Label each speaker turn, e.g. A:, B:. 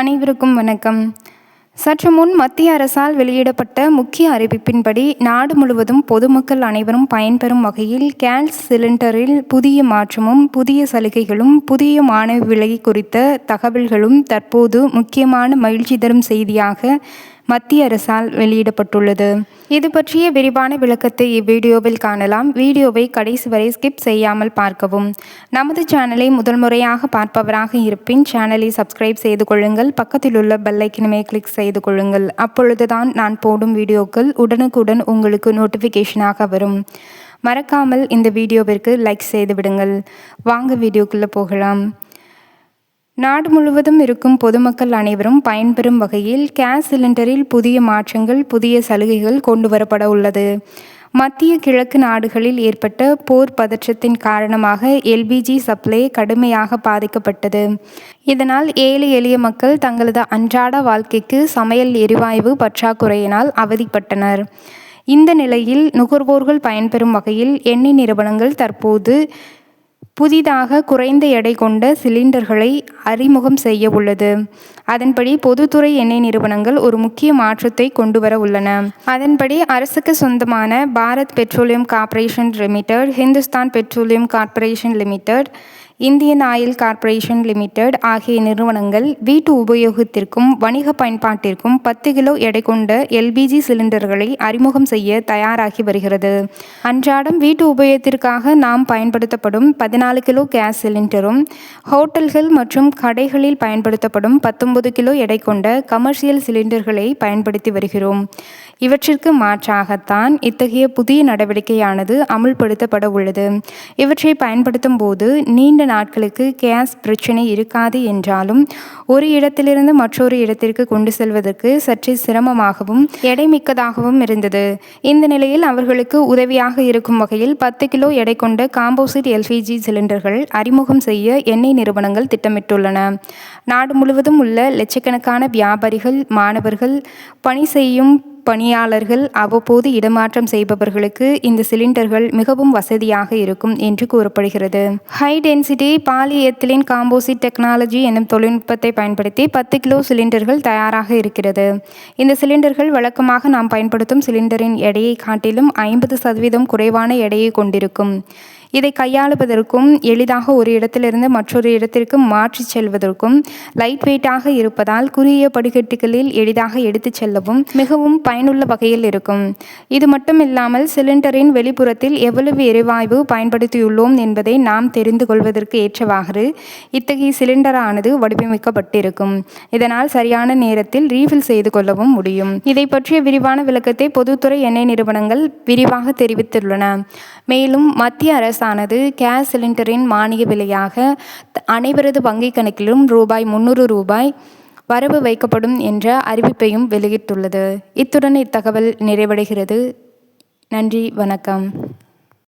A: அனைவருக்கும் வணக்கம். சற்று முன் மத்திய அரசால் வெளியிடப்பட்ட முக்கிய அறிவிப்பின்படி நாடு முழுவதும் பொதுமக்கள் அனைவரும் பயன்பெறும் வகையில் கேஸ் சிலிண்டரில் புதிய மாற்றமும் புதிய சலுகைகளும் புதிய மானிய விலை குறித்த தகவல்களும் தற்போது முக்கியமான மகிழ்ச்சி தரும் செய்தியாக மத்திய அரசால் வெளியிடப்பட்டுள்ளது. இது பற்றிய விரிவான விளக்கத்தை இவ்வீடியோவில் காணலாம். வீடியோவை கடைசி வரை ஸ்கிப் செய்யாமல் பார்க்கவும். நமது சேனலை முதல் முறையாக பார்ப்பவராக இருப்பின் சேனலை சப்ஸ்கிரைப் செய்து கொள்ளுங்கள். பக்கத்தில் உள்ள பெல் ஐக்கனை கிளிக் செய்து கொள்ளுங்கள். அப்பொழுதுதான் நான் போடும் வீடியோக்கள் உடனுக்குடன் உங்களுக்கு நோட்டிஃபிகேஷனாக வரும். மறக்காமல் இந்த வீடியோவிற்கு லைக் செய்து விடுங்கள். வாங்க வீடியோக்குள்ளே போகலாம். நாடு முழுவதும் இருக்கும் பொதுமக்கள் அனைவரும் பயன்பெறும் வகையில் கேஸ் சிலிண்டரில் புதிய மாற்றங்கள் புதிய சலுகைகள் கொண்டு வரப்பட உள்ளது. மத்திய கிழக்கு நாடுகளில் ஏற்பட்ட போர் பதற்றத்தின் காரணமாக எல்பிஜி சப்ளை கடுமையாக பாதிக்கப்பட்டது. இதனால் ஏழை எளிய மக்கள் தங்களது அன்றாட வாழ்க்கைக்கு சமையல் எரிவாயு பற்றாக்குறையினால் அவதிப்பட்டனர். இந்த நிலையில் நுகர்வோர்கள் பயன்பெறும் வகையில் எண்ணெய் நிறுவனங்கள் தற்போது புதிதாக குறைந்த எடை கொண்ட சிலிண்டர்களை அறிமுகம் செய்ய உள்ளது. அதன்படி பொதுத்துறை எண்ணெய் நிறுவனங்கள் ஒரு முக்கிய மாற்றத்தை கொண்டு வர உள்ளன. அதன்படி அரசுக்கு சொந்தமான Bharat petroleum corporation limited, Hindustan petroleum corporation limited, Indian oil corporation limited ஆகிய நிறுவனங்கள் வீட்டு உபயோகத்திற்கும் வணிக பயன்பாட்டிற்கும் 10 கிலோ எடை கொண்ட எல்பிஜி சிலிண்டர்களை அறிமுகம் செய்ய தயாராகி வருகிறது. அன்றாடம் வீட்டு உபயோகத்திற்காக நாம் பயன்படுத்தப்படும் 14 கிலோ கேஸ் சிலிண்டரும் ஹோட்டல்கள் மற்றும் கடைகளில் பயன்படுத்தப்படும் 19 கிலோ எடை கொண்ட கமர்ஷியல் சிலிண்டர்களை பயன்படுத்தி வருகிறோம். இவற்றிற்கு மாற்றாகத்தான் இத்தகைய புதிய நடவடிக்கையானது அமுல்படுத்தப்பட உள்ளது. இவற்றை பயன்படுத்தும் போது நீண்ட நாட்களுக்கு கேஸ் பிரச்சனை இருக்காது என்றாலும் ஒரு இடத்திலிருந்து மற்றொரு இடத்திற்கு கொண்டு செல்வதற்கு சற்றே சிரமமாகவும் எடை மிக்கதாகவும் இருந்தது. இந்த நிலையில் அவர்களுக்கு உதவியாக இருக்கும் வகையில் 10 கிலோ எடை கொண்ட காம்போசிட் எல்பிஜி சிலிண்டர்கள் அறிமுகம் செய்ய எண்ணெய் நிறுவனங்கள் திட்டமிட்டுள்ளன. நாடு முழுவதும் உள்ள லட்சக்கணக்கான வியாபாரிகள், மாணவர்கள், பணி செய்யும் பணியாளர்கள், அவ்வப்போது இடமாற்றம் செய்பவர்களுக்கு இந்த சிலிண்டர்கள் மிகவும் வசதியாக இருக்கும் என்று கூறப்படுகிறது. High density polyethylene composite technology என்னும் தொழில்நுட்பத்தை பயன்படுத்தி 10 கிலோ சிலிண்டர்கள் தயாராக இருக்கிறது. இந்த சிலிண்டர்கள் வழக்கமாக நாம் பயன்படுத்தும் சிலிண்டரின் எடையை காட்டிலும் 50% குறைவான எடையை கொண்டிருக்கும். இதை கையாளுவதற்கும் எளிதாக ஒரு இடத்திலிருந்து மற்றொரு இடத்திற்கு மாற்றி செல்வதற்கும் லைட் வெயிட்டாக இருப்பதால் குறுகிய படிக்கட்டுகளில் எளிதாக எடுத்துச் செல்லவும் மிகவும் பயனுள்ள வகையில் இருக்கும். இது மட்டுமில்லாமல் சிலிண்டரின் வெளிப்புறத்தில் எவ்வளவு எரிவாயு பயன்படுத்தியுள்ளோம் என்பதை நாம் தெரிந்து கொள்வதற்கு ஏற்றவாறு இத்தகைய சிலிண்டரானது வடிவமைக்கப்பட்டிருக்கும். இதனால் சரியான நேரத்தில் ரீஃபில் செய்து கொள்ளவும் முடியும். இதை பற்றிய விரிவான விளக்கத்தை பொதுத்துறை எண்ணெய் நிறுவனங்கள் விரிவாக தெரிவித்துள்ளன. மேலும் மத்திய அரசானது கேஸ் சிலிண்டரின் மானிய விலையாக அனைவரது வங்கிக் கணக்கிலும் ரூபாய் 300 வரவு வைக்கப்படும் என்ற அறிவிப்பையும் வெளியிட்டுள்ளது. இத்துடன் இத்தகவல் நிறைவடைகிறது. நன்றி, வணக்கம்.